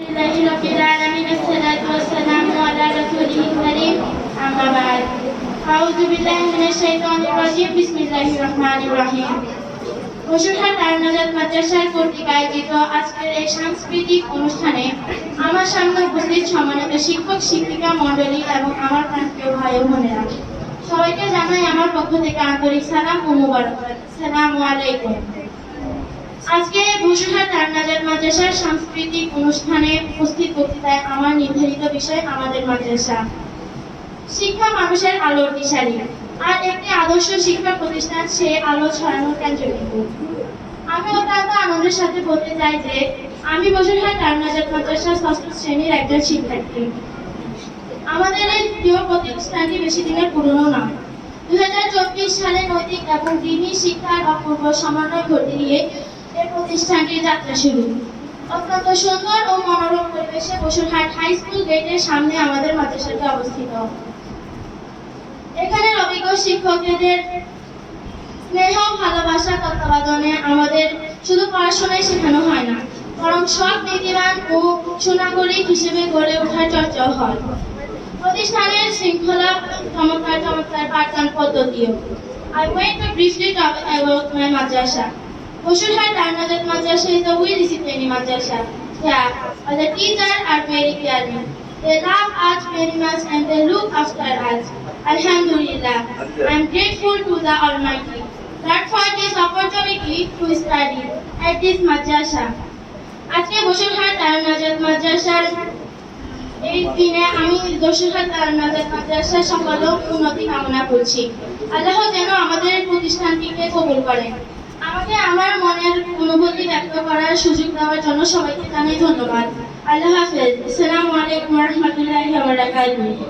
لله رب العالمين الصلاة والسلام على رسوله الكريم أما بعد أعوذ بالله من الشيطان الرجيم بسم الله الرحمن الرحيم বসুরহাট আল-নাজাত মাদ্রাসার কর্তৃক আয়োজিত আজকের এই সাংস্কৃতিক অনুষ্ঠানে আমার সামনে উপস্থিত সম্মানিত শিক্ষক শিক্ষিকা মণ্ডলী এবং আমার প্রিয় ভাই ও বোনেরা, সবাইকে জানাই আমার পক্ষ থেকে আন্তরিক সালাম ও মোবারকবাদ। আসসালামু আলাইকুম। আজকে বসুরহাট আল-নাজাত মাদ্রাসার সাংস্কৃতিক অনুষ্ঠানে উপস্থিত বক্তৃতায় আমার নির্ধারিত বিষয় আমাদের মাদ্রাসা। শিক্ষা মানুষের আলোর দিশারি, আর একটি আদর্শ শিক্ষা প্রতিষ্ঠান সে আলো ছড়ানোর কেন্দ্রবিন্দু। আমি অত্যন্ত আনন্দের সাথে বলতে চাই যে আমি বসুরহাট আল-নাজাত মাদ্রাসার 6ষ্ঠ শ্রেণীর একজন শিক্ষার্থী। আমাদের এই প্রিয় প্রতিষ্ঠানটি বেশি দিনের পুরনো না। 2024 সালে নৈতিক এবং দিনী শিক্ষার অপূর্ব সমন্বয় ঘটিয়ে এই প্রতিষ্ঠানটির যাত্রা শুরু। অত্যন্ত সুন্দর ও মনোরম পরিবেশে বসুরহাট হাই স্কুল গেটের সামনে আমাদের মাদ্রাসাটি অবস্থিত। এখানের অভিজ্ঞ শিক্ষকদের স্নেহ ভালোবাসা তত্ত্বাবধানে আমাদের শুধু পড়াশোনায় শেখানো হয় না, বরং সৎ নীতিবান ও সুনাগরিক হিসেবে গড়ে ওঠার চর্চাও হয়। প্রতিষ্ঠানের শৃঙ্খলা চমৎকার পাঠদান পদ্ধতিও। I want to briefly talk about my madrasa. Boshuerhat Al-Najaat Madrasa is a well-disciplined madrasa. Yeah, the teachers are very caring. They love us very much and they look after us. Alhamdulillah, I am grateful to the Almighty that for this opportunity to study at this madrasa. আজকে বসুরহাট আল-নাজাত মাদ্রাসার এই দিনে আমি বসুরহাট আল-নাজাত মাদ্রাসার সকল উন্নতি কামনা করছি। আল্লাহ যেন আমাদের প্রতিষ্ঠানটিকে কবুল করেন। আমাকে আমার মনের অনুভূতি ব্যক্ত করার সুযোগ দেওয়ার জন্য সবাইকে জানাই ধন্যবাদ। আল্লাহ হাফেজ। আসসালামু আলাইকুম ওয়া রাহমাতুল্লাহি ওয়া বারাকাতুহু।